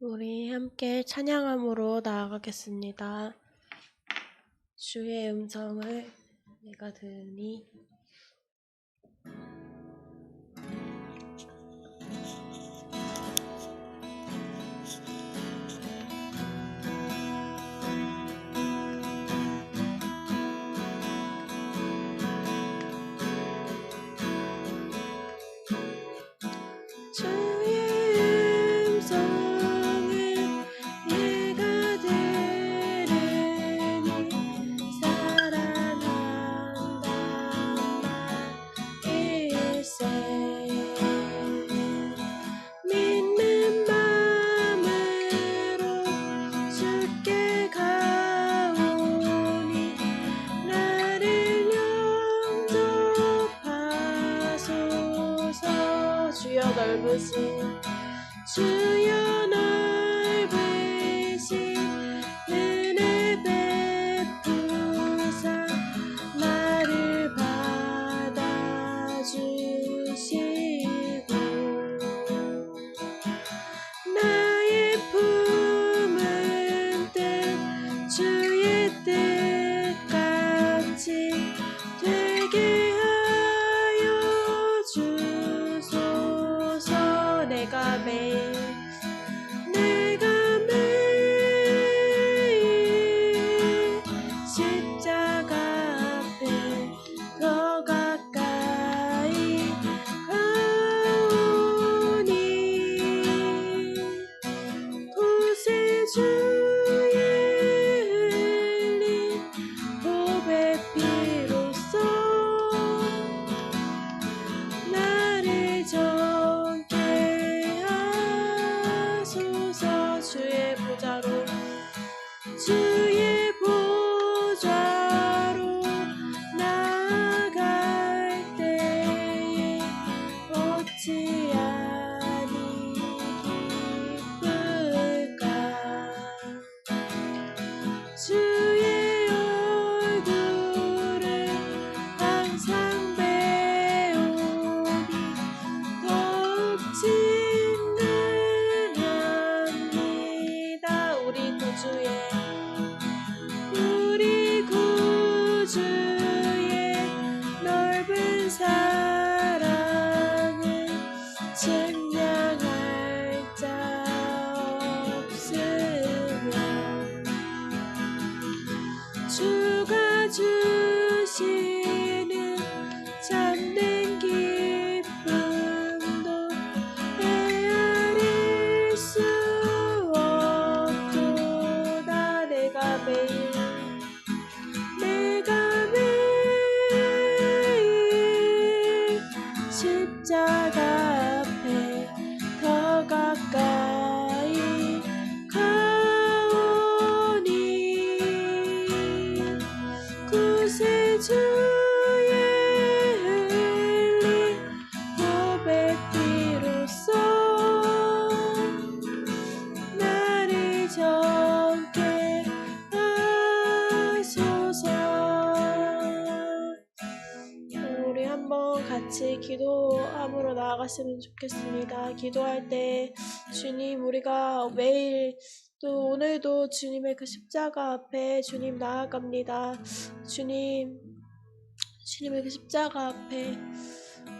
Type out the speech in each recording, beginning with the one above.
우리 함께 찬양함으로 나아가겠습니다. 주의 음성을 내가 들으니 주여 넓으신 은혜 베푸사 나를 받아주시고 나의 품은 뜻 주의 뜻같이 되게 하여 주소서. 내가 매일 십자가 앞에 더 가까이 가오니 곳에 주의 흘린 보배 피로써 나를 정케 하소서. 주의 보좌로 나아갈 때에 어찌하니 기쁠까. 주의 얼굴을 항상 배우니 더욱 친근합니다. 우리 구주의 넓은 사랑을 증량할 자 없으며 주가 주시는 참된 기쁨도 헤아릴 수 없도다. 내가 매일 십자가 앞에 더 가까이 가오니 곳에 주의 흘린 보배 피로써 나를 정케 하소서. 우리 한번 같이 기도함으로 나아갔으면 좋겠습니다. 기도할 때 주님, 우리가 매일 또 오늘도 주님의 그 십자가 앞에 주님 나아갑니다. 주님의 그 십자가 앞에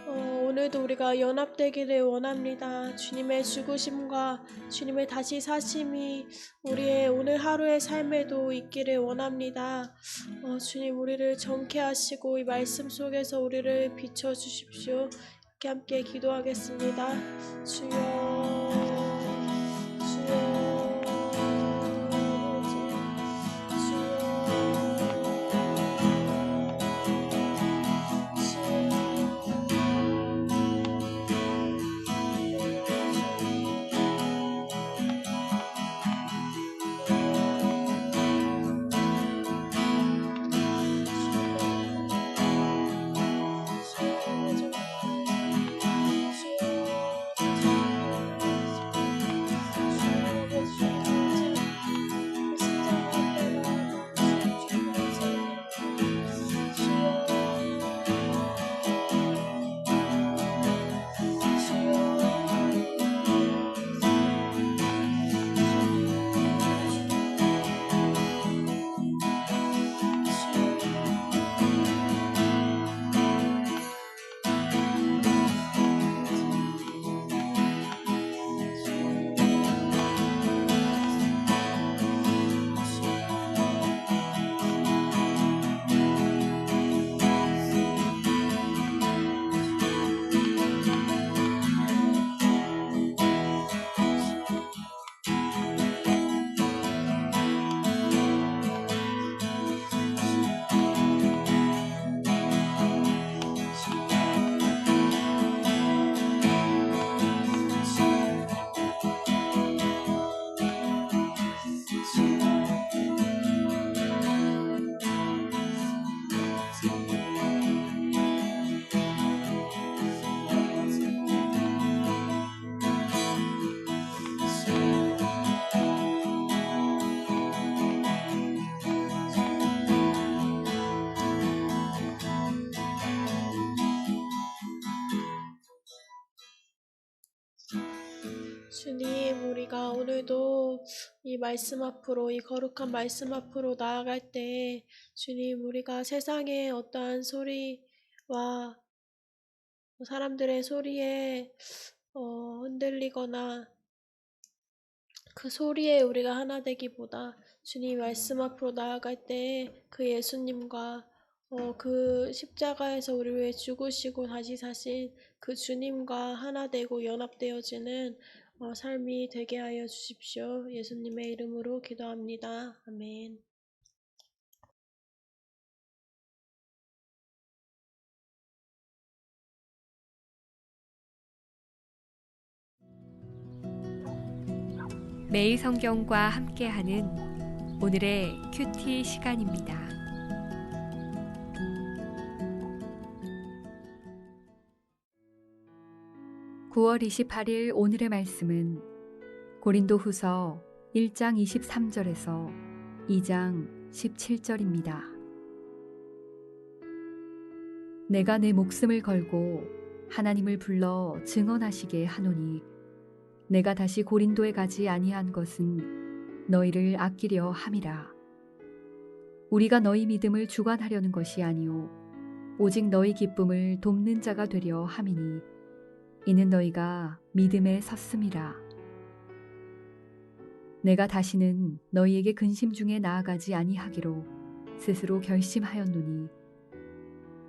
오늘도 우리가 연합되기를 원합니다. 주님의 죽으심과 주님의 다시 사심이 우리의 오늘 하루의 삶에도 있기를 원합니다. 주님, 우리를 정케 하시고 이 말씀 속에서 우리를 비춰주십시오. 이렇게 함께 기도하겠습니다. 주여, 주여. 주님, 우리가 오늘도 이 말씀 앞으로, 이 거룩한 말씀 앞으로 나아갈 때, 주님, 우리가 세상의 어떠한 소리와 사람들의 소리에 흔들리거나 그 소리에 우리가 하나 되기보다 주님 말씀 앞으로 나아갈 때 그 예수님과 그 십자가에서 우리를 위해 죽으시고 다시 사신 그 주님과 하나 되고 연합되어지는 삶이 되게 하여 주십시오. 예수님의 이름으로 기도합니다. 아멘. 매일 성경과 함께하는 오늘의 큐티 시간입니다. (9월 28일) 오늘의 말씀은 고린도후서 1장 23절에서 2장 17절입니다. 내가 내 목숨을 걸고 하나님을 불러 증언하시게 하노니 내가 다시 고린도에 가지 아니한 것은 너희를 아끼려 함이라. 우리가 너희 믿음을 주관하려는 것이 아니요 오직 너희 기쁨을 돕는 자가 되려 함이니 이는 너희가 믿음에 섰음이라. 내가 다시는 너희에게 근심 중에 나아가지 아니하기로 스스로 결심하였노니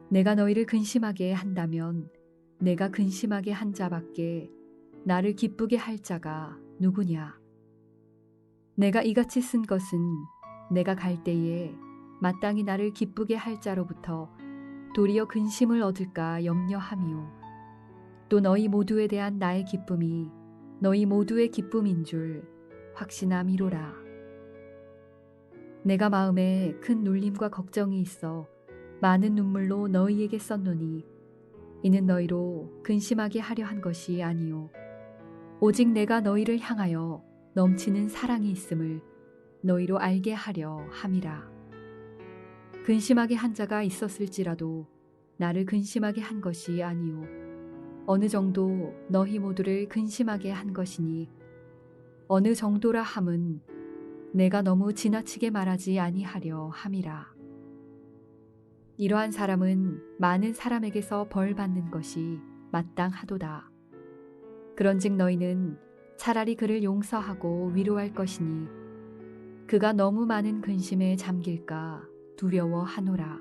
내가 너희를 근심하게 한다면 내가 근심하게 한 자밖에 나를 기쁘게 할 자가 누구냐. 내가 이같이 쓴 것은 내가 갈 때에 마땅히 나를 기쁘게 할 자로부터 도리어 근심을 얻을까 염려하미요. 또 너희 모두에 대한 나의 기쁨이 너희 모두의 기쁨인 줄 확신함이로라. 내가 마음에 큰 눌림과 걱정이 있어 많은 눈물로 너희에게 썼노니 이는 너희로 근심하게 하려 한 것이 아니요 오직 내가 너희를 향하여 넘치는 사랑이 있음을 너희로 알게 하려 함이라. 근심하게 한 자가 있었을지라도 나를 근심하게 한 것이 아니요 어느 정도 너희 모두를 근심하게 한 것이니 어느 정도라 함은 내가 너무 지나치게 말하지 아니하려 함이라. 이러한 사람은 많은 사람에게서 벌 받는 것이 마땅하도다. 그런즉 너희는 차라리 그를 용서하고 위로할 것이니 그가 너무 많은 근심에 잠길까 두려워하노라.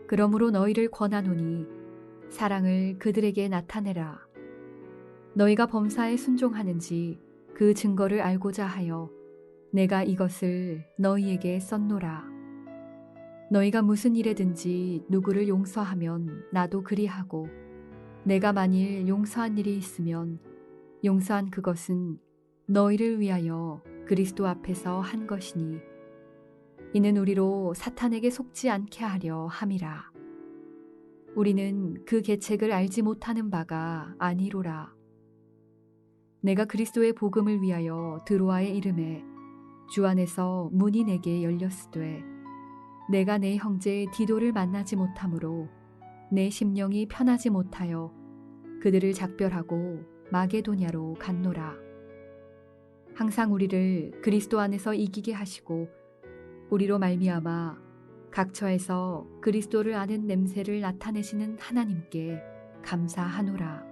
그러므로 너희를 권하노니 사랑을 그들에게 나타내라. 너희가 범사에 순종하는지 그 증거를 알고자 하여 내가 이것을 너희에게 썼노라. 너희가 무슨 일에든지 누구를 용서하면 나도 그리하고 내가 만일 용서한 일이 있으면 용서한 그것은 너희를 위하여 그리스도 앞에서 한 것이니 이는 우리로 사탄에게 속지 않게 하려 함이라. 우리는 그 계책을 알지 못하는 바가 아니로라. 내가 그리스도의 복음을 위하여 드로아에 이름에 주 안에서 문이 내게 열렸으되 내가 내 형제 디도를 만나지 못하므로 내 심령이 편하지 못하여 그들을 작별하고 마게도냐로 갔노라. 항상 우리를 그리스도 안에서 이기게 하시고 우리로 말미암아 각처에서 그리스도를 아는 냄새를 나타내시는 하나님께 감사하노라.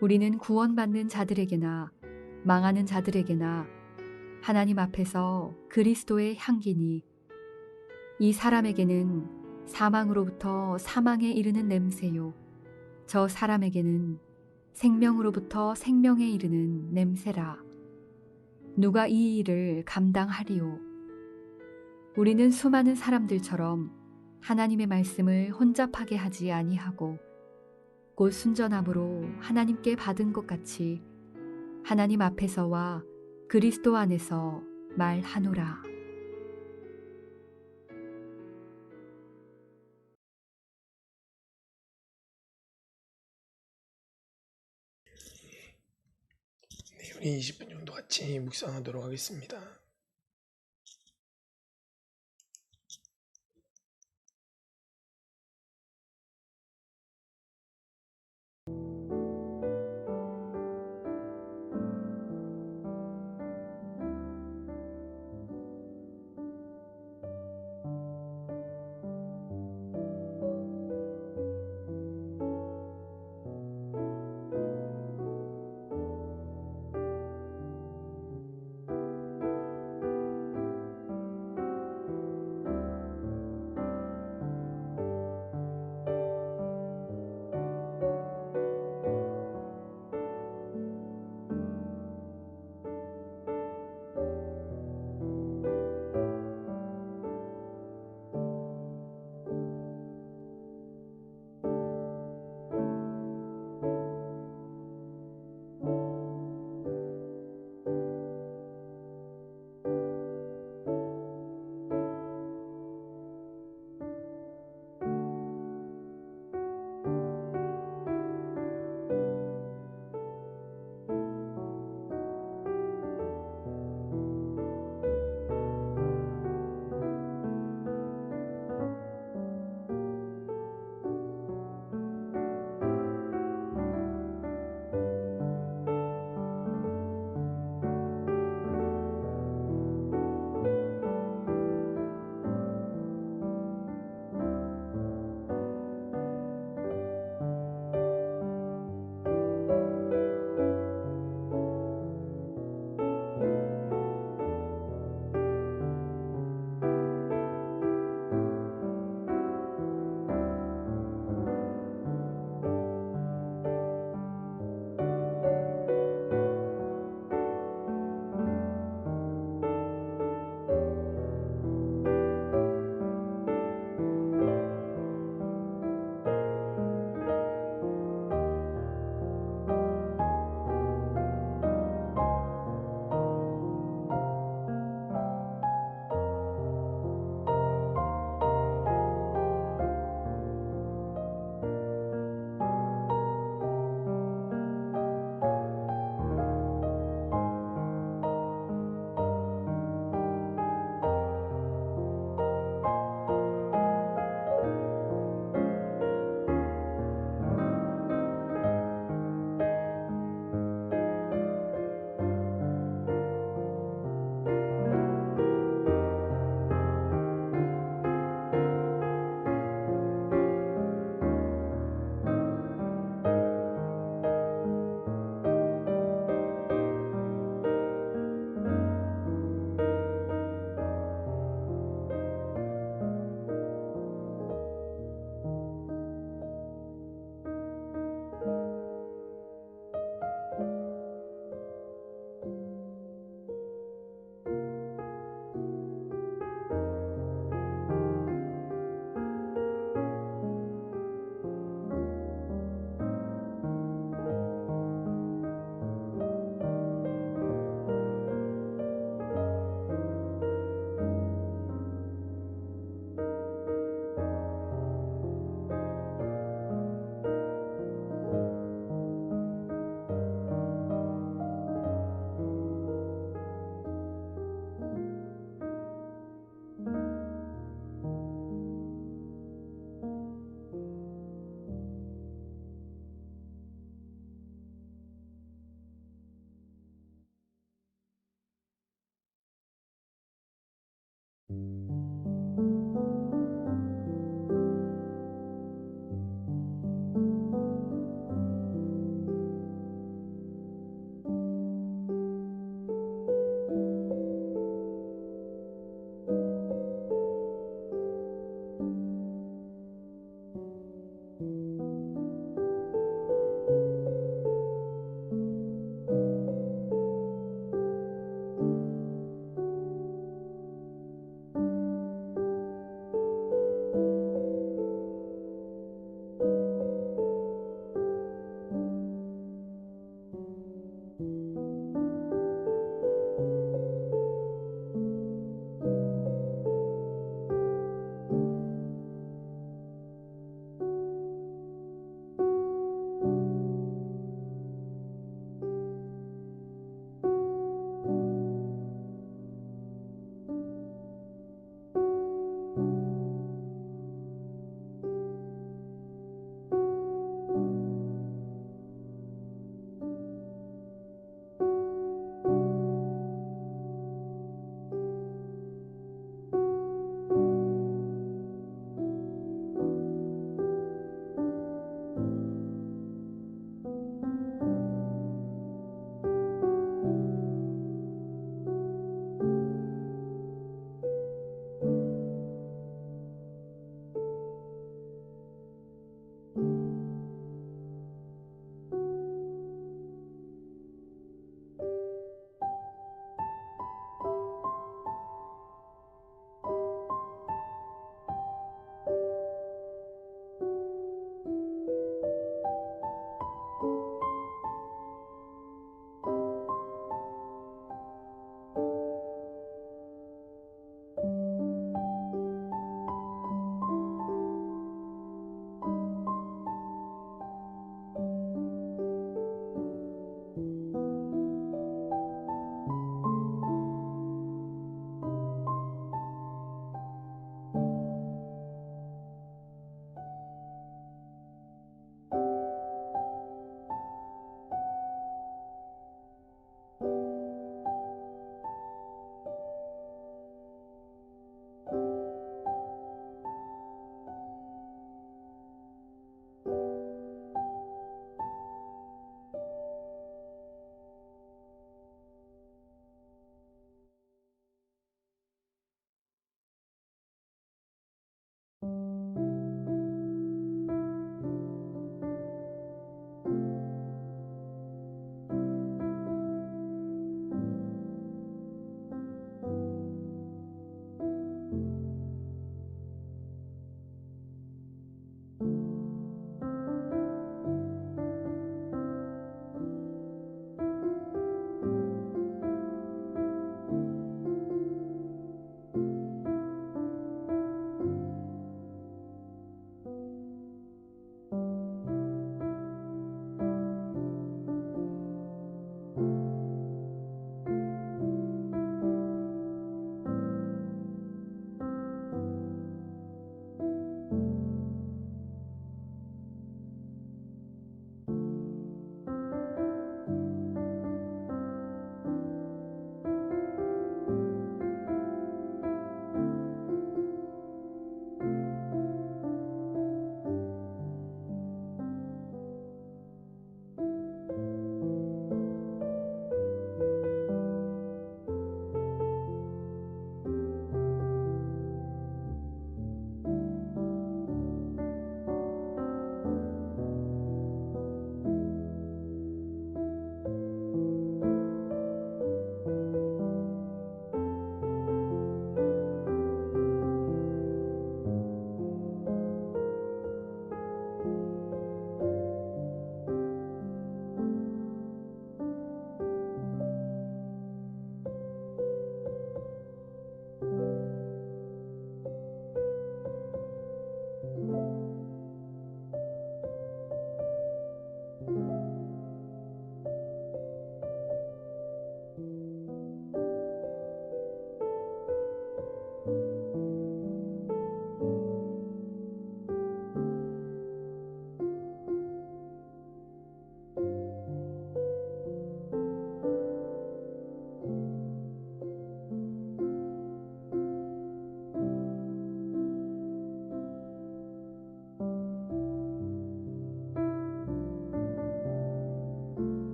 우리는 구원받는 자들에게나 망하는 자들에게나 하나님 앞에서 그리스도의 향기니 이 사람에게는 사망으로부터 사망에 이르는 냄새요 저 사람에게는 생명으로부터 생명에 이르는 냄새라. 누가 이 일을 감당하리요. 우리는 수많은 사람들처럼 하나님의 말씀을 혼잡하게 하지 아니하고 곧 순전함으로 하나님께 받은 것 같이 하나님 앞에서와 그리스도 안에서 말하노라. 네, 우리 20분 정도 같이 묵상하도록 하겠습니다.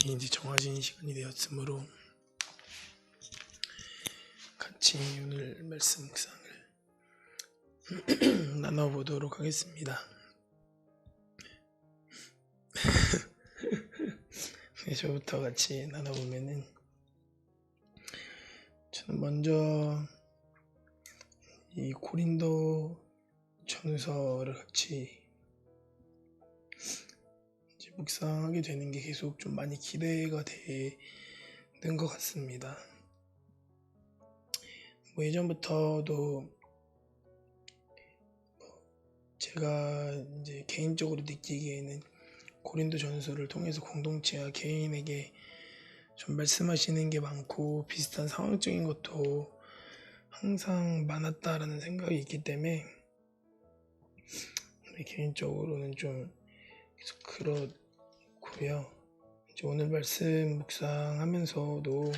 미리 이제 정해진 시간이 되었으므로 같이 오늘 말씀 묵상을 나눠보도록 하겠습니다. 네, 저부터 같이 나눠보면은, 저는 먼저 이 고린도 전서를 같이 이제 묵상하게 되는 게 계속 좀 많이 기대가 되는 것 같습니다. 뭐 예전부터도 제가 이제 개인적으로 느끼기에는 고린도 전서를 통해서 공동체와 개인에게 좀 말씀하시는 게 많고 비슷한 상황적인 것도 항상 많았다라는 생각이 있기 때문에 개인적으로는 좀 계속 그렇고요. 이제 오늘 말씀 묵상하면서도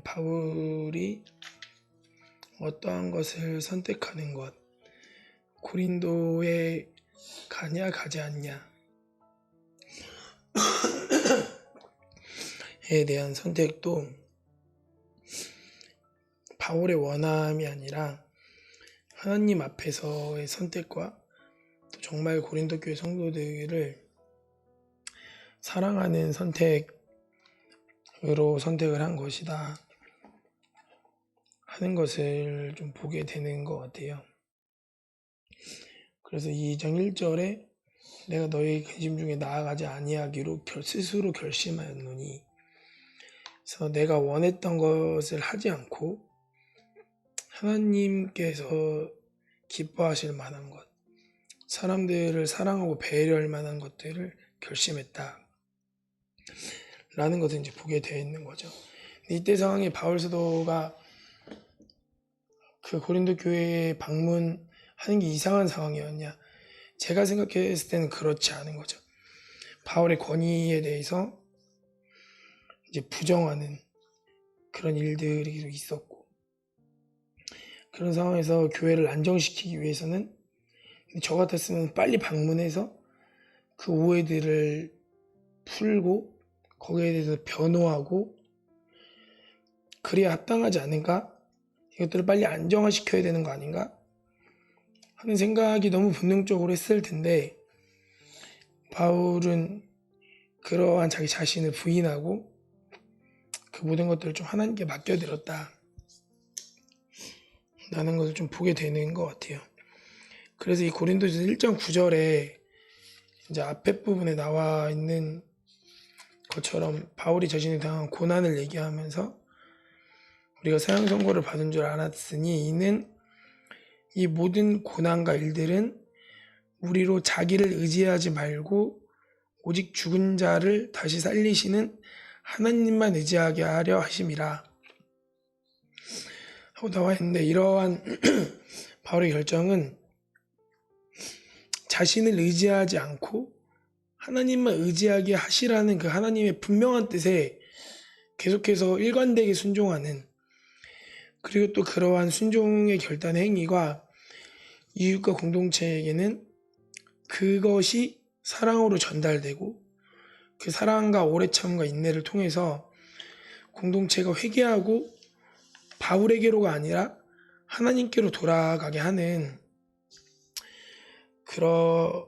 바울이 어떠한 것을 선택하는 것, 고린도에 가냐 가지 않냐 에 대한 선택도 바울의 원함이 아니라 하나님 앞에서의 선택과 또 정말 고린도 교회 성도들을 사랑하는 선택으로 선택을 한 것이다 하는 것을 좀 보게 되는 것 같아요. 그래서 2장 1절에 내가 너희 근심 중에 나아가지 아니하기로 스스로 결심하였노니, 그래서 내가 원했던 것을 하지 않고 하나님께서 기뻐하실 만한 것, 사람들을 사랑하고 배려할 만한 것들을 결심했다 라는 것을 이제 보게 되어 있는 거죠. 이때 상황에 바울 사도가 그 고린도 교회에 방문하는 게 이상한 상황이었냐? 제가 생각했을 때는 그렇지 않은 거죠. 바울의 권위에 대해서 이제 부정하는 그런 일들이 있었고, 그런 상황에서 교회를 안정시키기 위해서는 저 같았으면 빨리 방문해서 그 오해들을 풀고 거기에 대해서 변호하고 그래야 합당하지 않은가? 이것들을 빨리 안정화시켜야 되는 거 아닌가? 하는 생각이 너무 본능적으로 했을 텐데, 바울은 그러한 자기 자신을 부인하고 그 모든 것들을 좀 하나님께 맡겨드렸다 라는 것을 좀 보게 되는 것 같아요. 그래서 이 고린도서 1장 9절에 이제 앞에 부분에 나와 있는 것처럼 바울이 자신이 당한 고난을 얘기하면서 우리가 사형 선고를 받은 줄 알았으니 이는 이 모든 고난과 일들은 우리로 자기를 의지하지 말고 오직 죽은 자를 다시 살리시는 하나님만 의지하게 하려 하심이라 하고 나와 있는데, 이러한 바울의 결정은 자신을 의지하지 않고 하나님만 의지하게 하시라는 그 하나님의 분명한 뜻에 계속해서 일관되게 순종하는, 그리고 또 그러한 순종의 결단의 행위가 이웃과 공동체에게는 그것이 사랑으로 전달되고 그 사랑과 오래 참음과 인내를 통해서 공동체가 회개하고 바울에게로가 아니라 하나님께로 돌아가게 하는 그러한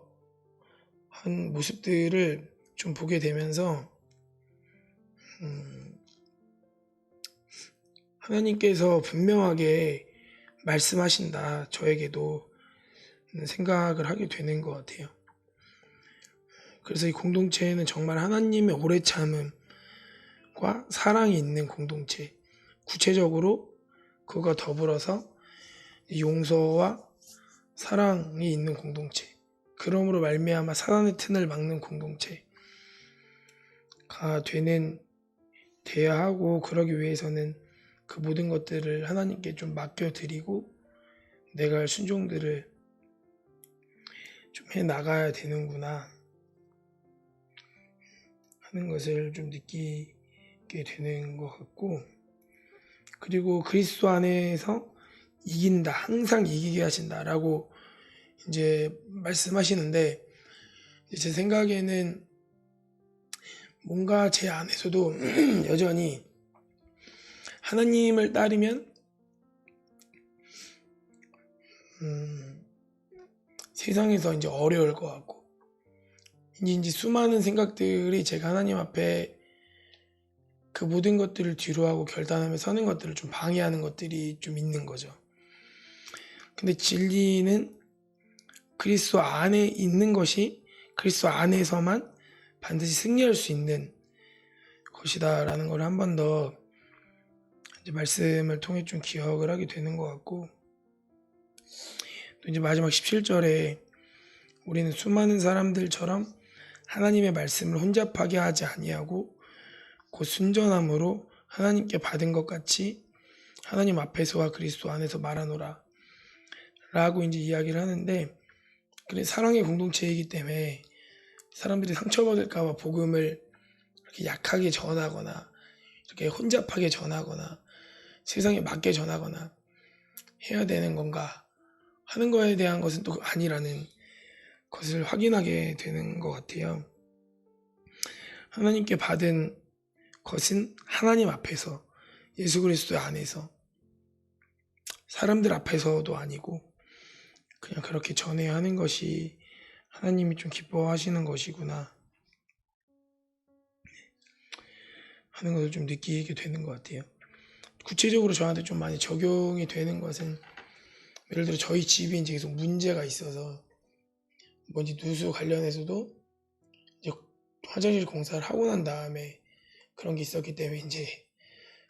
모습들을 좀 보게 되면서 하나님께서 분명하게 말씀하신다, 저에게도 생각을 하게 되는 것 같아요. 그래서 이 공동체에는 정말 하나님의 오래 참음과 사랑이 있는 공동체, 구체적으로 그와 더불어서 용서와 사랑이 있는 공동체, 그러므로 말미암아 사단의 틈을 막는 공동체가 돼야 하고, 그러기 위해서는 그 모든 것들을 하나님께 좀 맡겨드리고 내가 할 순종들을 좀 해나가야 되는구나 하는 것을 좀 느끼게 되는 것 같고, 그리고 그리스도 안에서 이긴다, 항상 이기게 하신다라고 이제 말씀하시는데, 제 생각에는 뭔가 제 안에서도 여전히 하나님을 따르면 세상에서 이제 어려울 것 같고, 이제 수많은 생각들이 제가 하나님 앞에 그 모든 것들을 뒤로하고 결단하며 서는 것들을 좀 방해하는 것들이 좀 있는 거죠. 근데 진리는 그리스도 안에 있는 것이 그리스도 안에서만 반드시 승리할 수 있는 것이다라는 걸 한 번 더 말씀을 통해 좀 기억을 하게 되는 것 같고, 또 이제 마지막 17절에 우리는 수많은 사람들처럼 하나님의 말씀을 혼잡하게 하지 아니하고 곧 순전함으로 하나님께 받은 것 같이 하나님 앞에서와 그리스도 안에서 말하노라 라고 이제 이야기를 하는데, 그래 사랑의 공동체이기 때문에 사람들이 상처받을까 봐 복음을 이렇게 약하게 전하거나 이렇게 혼잡하게 전하거나 세상에 맞게 전하거나 해야 되는 건가 하는 거에 대한 것은 또 아니라는 것을 확인하게 되는 것 같아요. 하나님께 받은 것은 하나님 앞에서, 예수 그리스도 안에서, 사람들 앞에서도 아니고 그냥 그렇게 전해야 하는 것이 하나님이 좀 기뻐하시는 것이구나 하는 것을 좀 느끼게 되는 것 같아요. 구체적으로 저한테 좀 많이 적용이 되는 것은, 예를 들어 저희 집이 이제 계속 문제가 있어서 뭔지 누수 관련해서도 이제 화장실 공사를 하고 난 다음에 그런 게 있었기 때문에 이제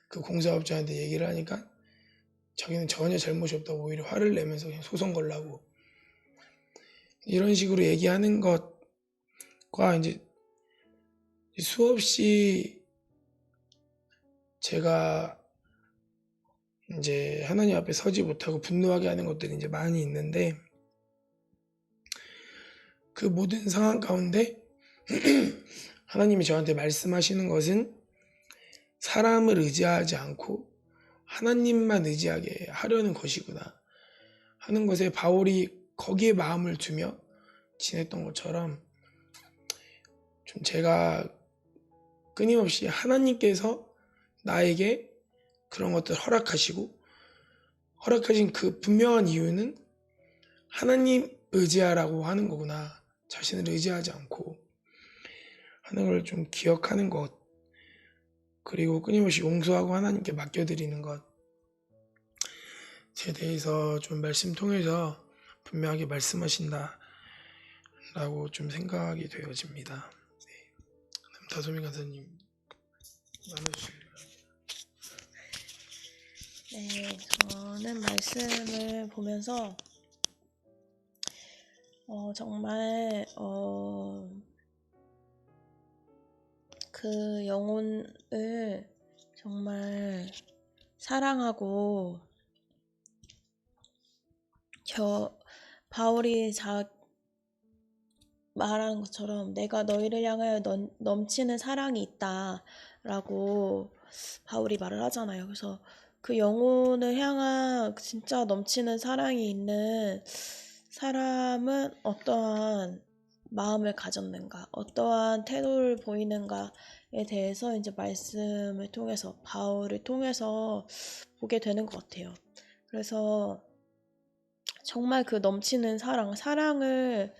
그 공사업자한테 얘기를 하니까 자기는 전혀 잘못이 없다고 오히려 화를 내면서 그냥 소송 걸라고 이런 식으로 얘기하는 것과 이제 수없이 제가 이제 하나님 앞에 서지 못하고 분노하게 하는 것들이 이제 많이 있는데, 그 모든 상황 가운데 하나님이 저한테 말씀하시는 것은 사람을 의지하지 않고 하나님만 의지하게 하려는 것이구나 하는 것에 바울이 거기에 마음을 두며 지냈던 것처럼, 좀 제가 끊임없이 하나님께서 나에게 그런 것들을 허락하신 그 분명한 이유는 하나님 의지하라고 하는 거구나, 자신을 의지하지 않고 하는 걸 좀 기억하는 것, 그리고 끊임없이 용서하고 하나님께 맡겨드리는 것에 대해서 좀 말씀 통해서 분명하게 말씀하신다 라고 좀 생각이 되어집니다. 다솜이 간사님 나눠주시면. 네, 저는 말씀을 보면서 정말 그 영혼을 정말 사랑하고, 바울이 말하는 것처럼 내가 너희를 향하여 넘치는 사랑이 있다라고 바울이 말을 하잖아요. 그래서 그 영혼을 향한 진짜 넘치는 사랑이 있는 사람은 어떠한 마음을 가졌는가, 어떠한 태도를 보이는가에 대해서 이제 말씀을 통해서, 바울을 통해서 보게 되는 것 같아요. 그래서 정말 그 넘치는 사랑을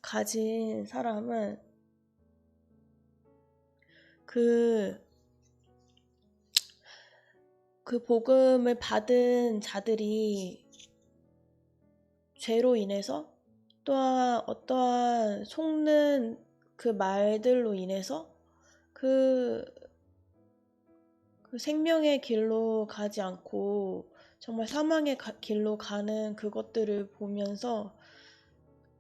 가진 사람은 그 복음을 받은 자들이 죄로 인해서, 또한 어떠한 속는 그 말들로 인해서 그 생명의 길로 가지 않고 정말 사망의 길로 가는 그것들을 보면서,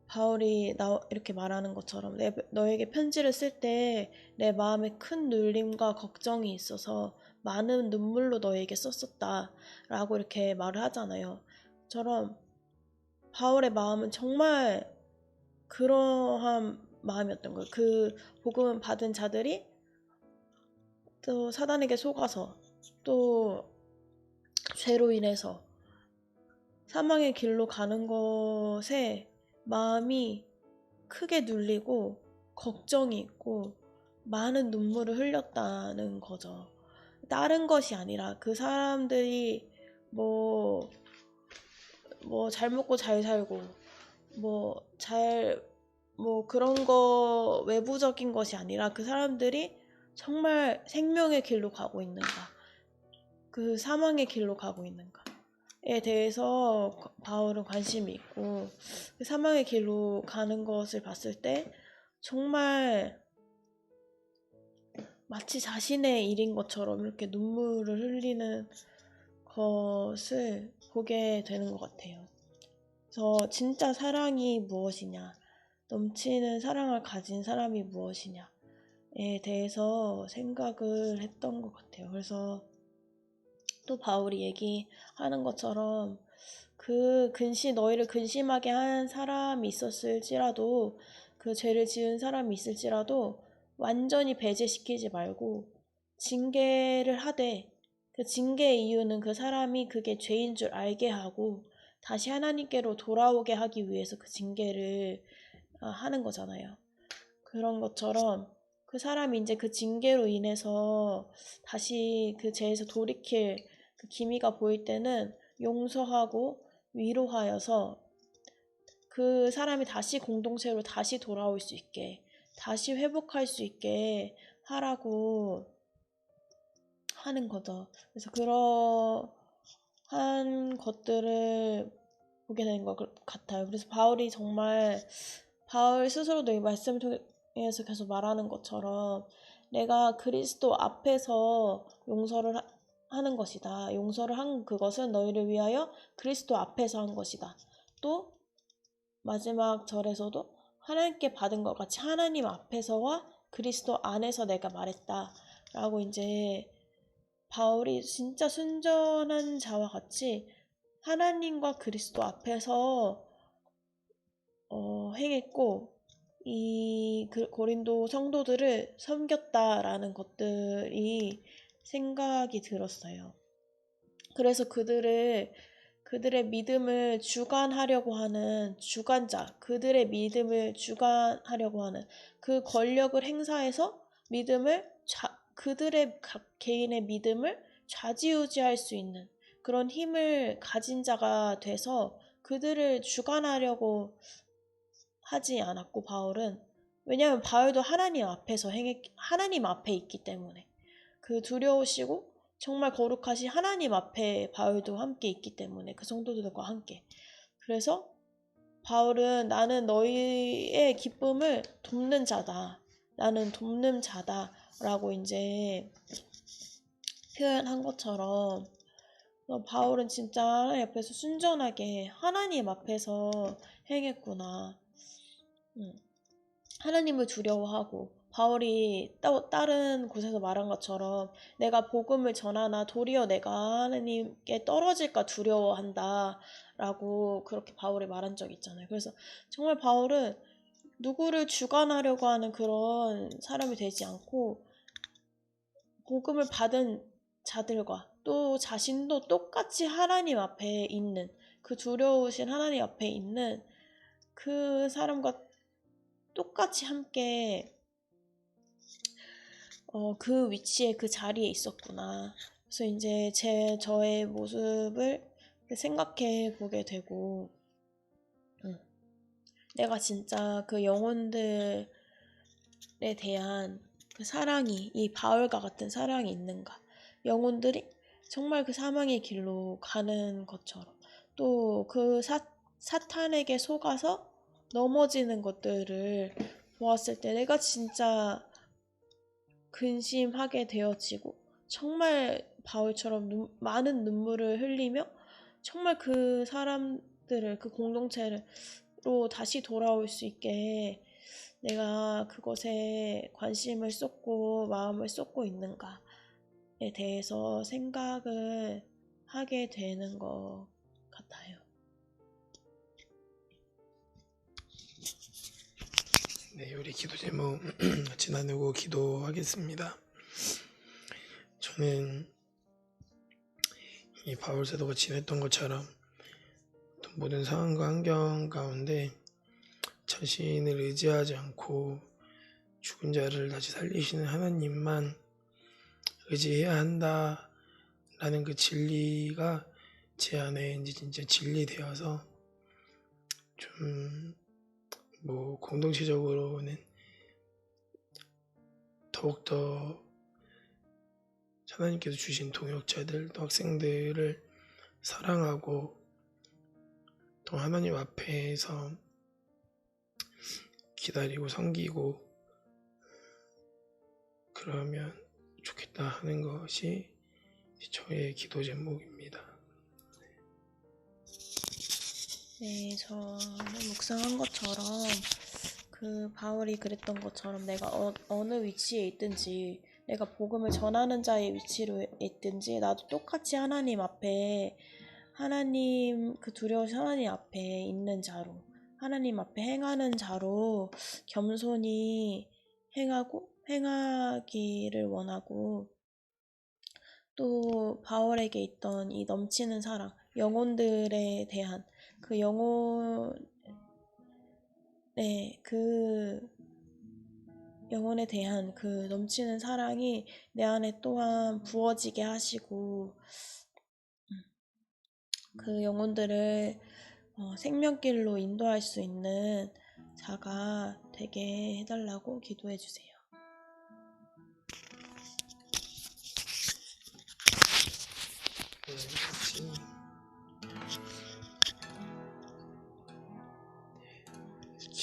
바울이 이렇게 말하는 것처럼 너에게 편지를 쓸 때 내 마음에 큰 눌림과 걱정이 있어서 많은 눈물로 너에게 썼었다 라고 이렇게 말을 하잖아요. 처럼 바울의 마음은 정말 그러한 마음이었던 거예요. 그 복음 받은 자들이 또 사단에게 속아서 또 죄로 인해서 사망의 길로 가는 것에 마음이 크게 눌리고 걱정이 있고 많은 눈물을 흘렸다는 거죠. 다른 것이 아니라 그 사람들이 뭐 잘 먹고 잘 살고 그런 거 외부적인 것이 아니라 그 사람들이 정말 생명의 길로 가고 있는가, 그 사망의 길로 가고 있는가에 대해서 바울은 관심이 있고, 그 사망의 길로 가는 것을 봤을 때 정말 마치 자신의 일인 것처럼 이렇게 눈물을 흘리는 것을 보게 되는 것 같아요. 그래서 진짜 사랑이 무엇이냐, 넘치는 사랑을 가진 사람이 무엇이냐에 대해서 생각을 했던 것 같아요. 그래서 또 바울이 얘기하는 것처럼 너희를 근심하게 한 사람이 있었을지라도, 그 죄를 지은 사람이 있을지라도 완전히 배제시키지 말고 징계를 하되, 그 징계의 이유는 그 사람이 그게 죄인 줄 알게 하고 다시 하나님께로 돌아오게 하기 위해서 그 징계를 하는 거잖아요. 그런 것처럼 그 사람이 이제 그 징계로 인해서 다시 그 죄에서 돌이킬 그 기미가 보일 때는 용서하고 위로하여서 그 사람이 다시 공동체로 다시 돌아올 수 있게, 다시 회복할 수 있게 하라고 하는 거죠. 그래서 그러한 것들을 보게 된 것 같아요. 그래서 바울 스스로도 이 말씀을 통해서 계속 말하는 것처럼 내가 그리스도 앞에서 용서를 하는 것이다. 용서를 한 그것은 너희를 위하여 그리스도 앞에서 한 것이다. 또 마지막 절에서도 하나님께 받은 것 같이 하나님 앞에서와 그리스도 안에서 내가 말했다 라고 이제 바울이 진짜 순전한 자와 같이 하나님과 그리스도 앞에서 행했고, 이 고린도 성도들을 섬겼다라는 것들이 생각이 들었어요. 그래서 그들의 믿음을 주관하려고 하는 주관자, 그들의 믿음을 주관하려고 하는 그 권력을 행사해서 그들의 각 개인의 믿음을 좌지우지할 수 있는 그런 힘을 가진 자가 돼서 그들을 주관하려고 하지 않았고, 바울은, 왜냐하면 바울도 하나님 앞에 있기 때문에, 그 두려우시고 정말 거룩하신 하나님 앞에 바울도 함께 있기 때문에, 그 성도들과 함께. 그래서 바울은 나는 너희의 기쁨을 돕는 자다, 나는 돕는 자다라고 이제 표현한 것처럼, 바울은 진짜 하나님 앞에서 순전하게 하나님 앞에서 행했구나. 하나님을 두려워하고, 바울이 다른 곳에서 말한 것처럼 내가 복음을 전하나 도리어 내가 하나님께 떨어질까 두려워한다 라고 그렇게 바울이 말한 적이 있잖아요. 그래서 정말 바울은 누구를 주관하려고 하는 그런 사람이 되지 않고, 복음을 받은 자들과 또 자신도 똑같이 하나님 앞에 있는, 그 두려우신 하나님 앞에 있는 그 사람과 똑같이 함께 그 위치에, 그 자리에 있었구나. 그래서 이제 저의 모습을 생각해 보게 되고, 내가 진짜 그 영혼들에 대한 그 사랑이, 이 바울과 같은 사랑이 있는가. 영혼들이 정말 그 사망의 길로 가는 것처럼, 또 그 사탄에게 속아서 넘어지는 것들을 보았을 때 내가 진짜 근심하게 되어지고, 정말 바울처럼 많은 눈물을 흘리며 정말 그 사람들을, 그 공동체로 다시 돌아올 수 있게 내가 그것에 관심을 쏟고 마음을 쏟고 있는가에 대해서 생각을 하게 되는 것 같아요. 네, 우리 기도 제목 같이 나누고 기도하겠습니다. 저는 이 바울 사도가 지냈던 것처럼 모든 상황과 환경 가운데 자신을 의지하지 않고 죽은 자를 다시 살리시는 하나님만 의지해야 한다라는 그 진리가 제 안에 이제 진짜 진리되어서 좀 뭐 공동체적으로는 더욱더 하나님께서 주신 동역자들, 또 학생들을 사랑하고 또 하나님 앞에서 기다리고 섬기고 그러면 좋겠다 하는 것이 저의 기도 제목입니다. 네, 저는 묵상한 것처럼 그 바울이 그랬던 것처럼 내가 어느 위치에 있든지 내가 복음을 전하는 자의 위치로 있든지 나도 똑같이 하나님 앞에 하나님 그 두려우신 하나님 앞에 있는 자로 하나님 앞에 행하는 자로 겸손히 행하기를 원하고 또 바울에게 있던 이 넘치는 사랑, 영혼들에 대한 그 영혼에 대한 그 넘치는 사랑이 내 안에 또한 부어지게 하시고 그 영혼들을 생명길로 인도할 수 있는 자가 되게 해달라고 기도해 주세요. 같이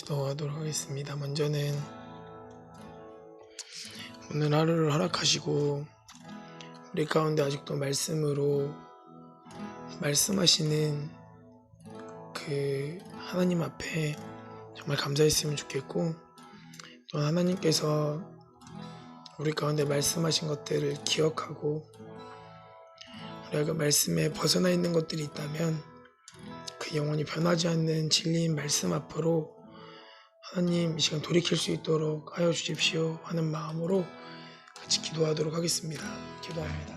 기도하도록 하겠습니다. 먼저는 오늘 하루를 허락하시고 우리 가운데 아직도 말씀으로 말씀하시는 그 하나님 앞에 정말 감사했으면 좋겠고 또 하나님께서 우리 가운데 말씀하신 것들을 기억하고 우리가 그 말씀에 벗어나 있는 것들이 있다면 그 영원히 변하지 않는 진리인 말씀 앞으로 하나님 이 시간 돌이킬 수 있도록 하여 주십시오 하는 마음으로 같이 기도하도록 하겠습니다. 기도합니다.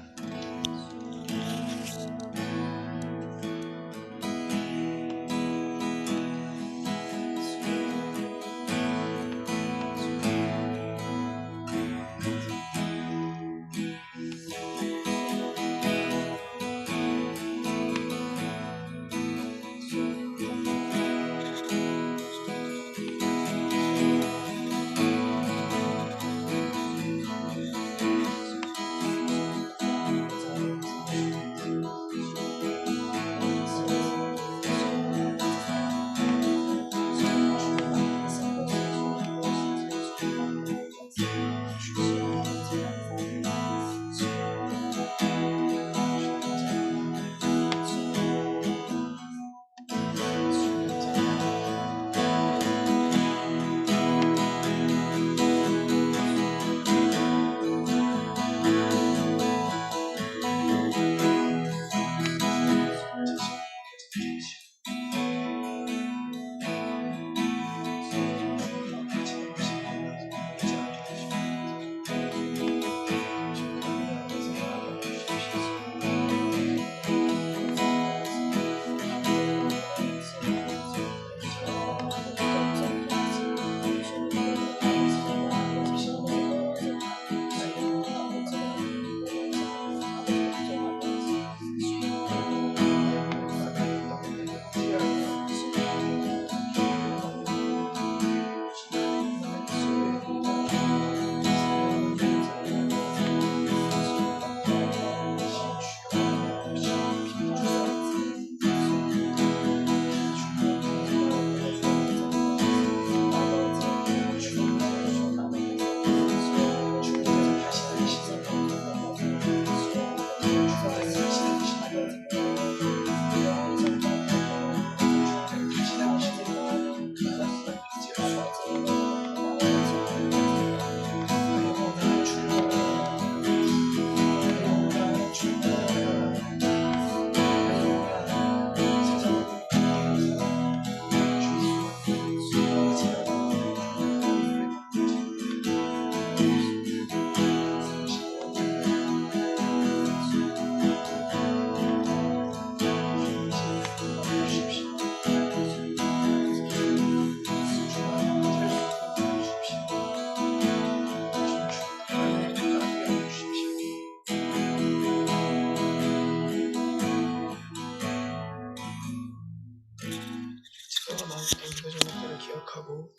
기억하고,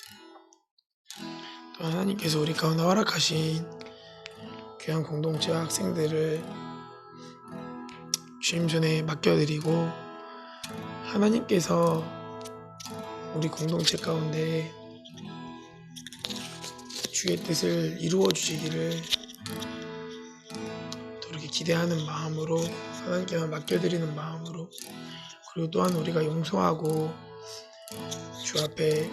또 하나님께서 우리 가운데 허락하신 귀한 공동체 학생들을 주님 전에 맡겨드리고, 하나님께서 우리 공동체 가운데 주의 뜻을 이루어 주시기를 또 이렇게 기대하는 마음으로, 하나님께만 맡겨드리는 마음으로, 그리고 또한 우리가 용서하고 주 앞에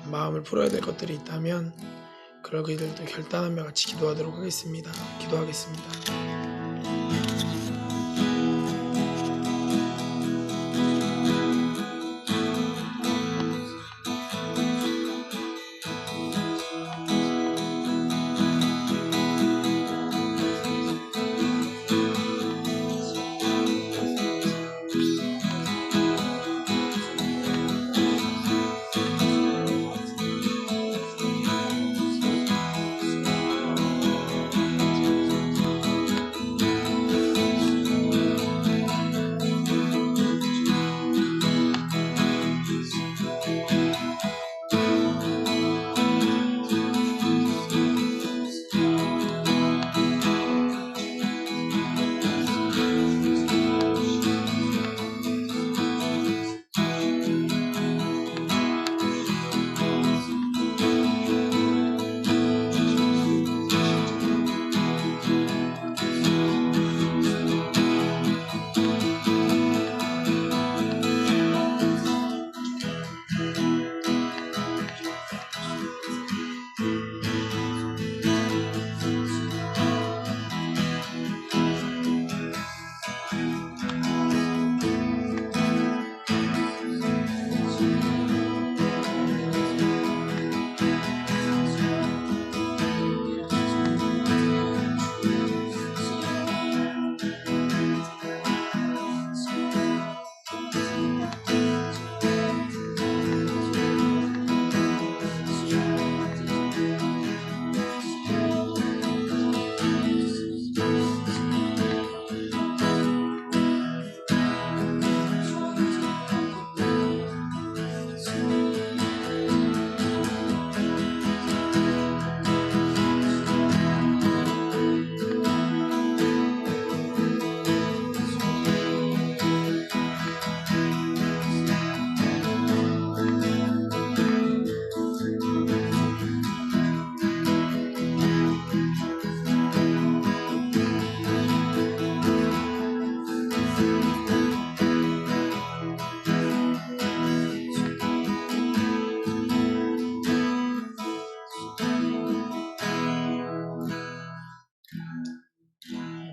마음을 풀어야 될 것들이 있다면 그럴 그들도 결단하며 같이 기도하도록 하겠습니다. 기도하겠습니다.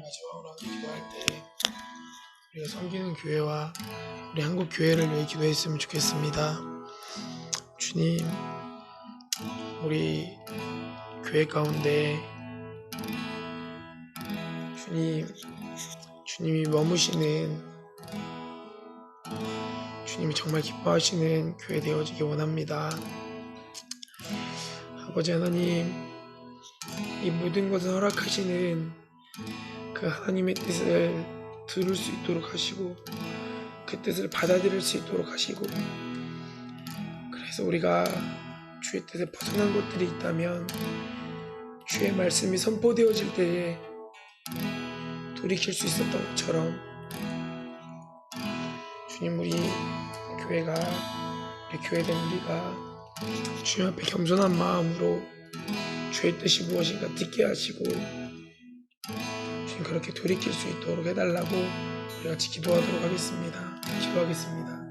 마지막으로 기도할 때 우리가 섬기는 교회와 우리 한국 교회를 위해 기도했으면 좋겠습니다. 주님, 우리 교회 가운데 주님이 머무시는, 주님이 정말 기뻐하시는 교회 되어지기 원합니다. 아버지 하나님, 이 모든 것을 허락하시는 그 하나님의 뜻을 들을 수 있도록 하시고, 그 뜻을 받아들일 수 있도록 하시고, 그래서 우리가 주의 뜻에 벗어난 것들이 있다면 주의 말씀이 선포되어질 때에 돌이킬 수 있었던 것처럼, 주님, 우리 교회가, 우리 교회된 우리가 주님 앞에 겸손한 마음으로 주의 뜻이 무엇인가 듣게 하시고 주님 그렇게 돌이킬 수 있도록 해달라고 우리 같이 기도하도록 하겠습니다. 기도하겠습니다.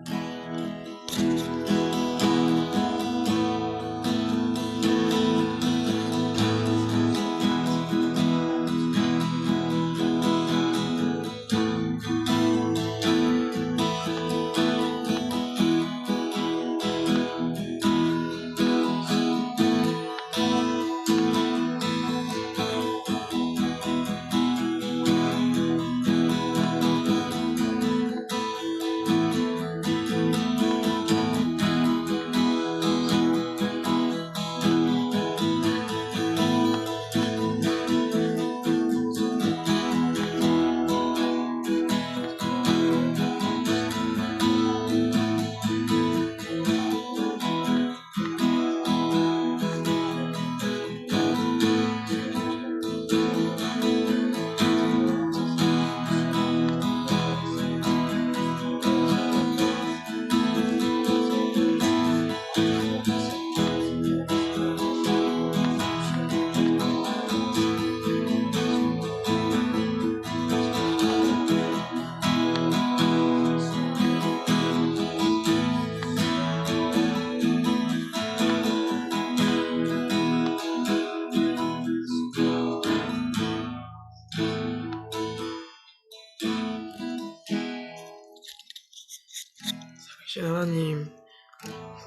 신 하나님,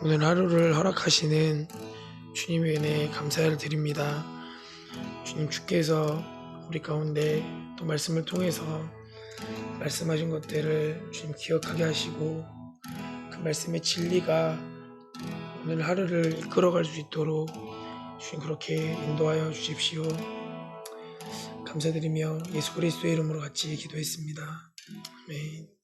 오늘 하루를 허락하시는 주님의 은혜에 감사를 드립니다. 주님, 주께서 우리 가운데 또 말씀을 통해서 말씀하신 것들을 주님 기억하게 하시고 그 말씀의 진리가 오늘 하루를 이끌어갈 수 있도록 주님 그렇게 인도하여 주십시오. 감사드리며 예수 그리스도의 이름으로 같이 기도했습니다. 아멘.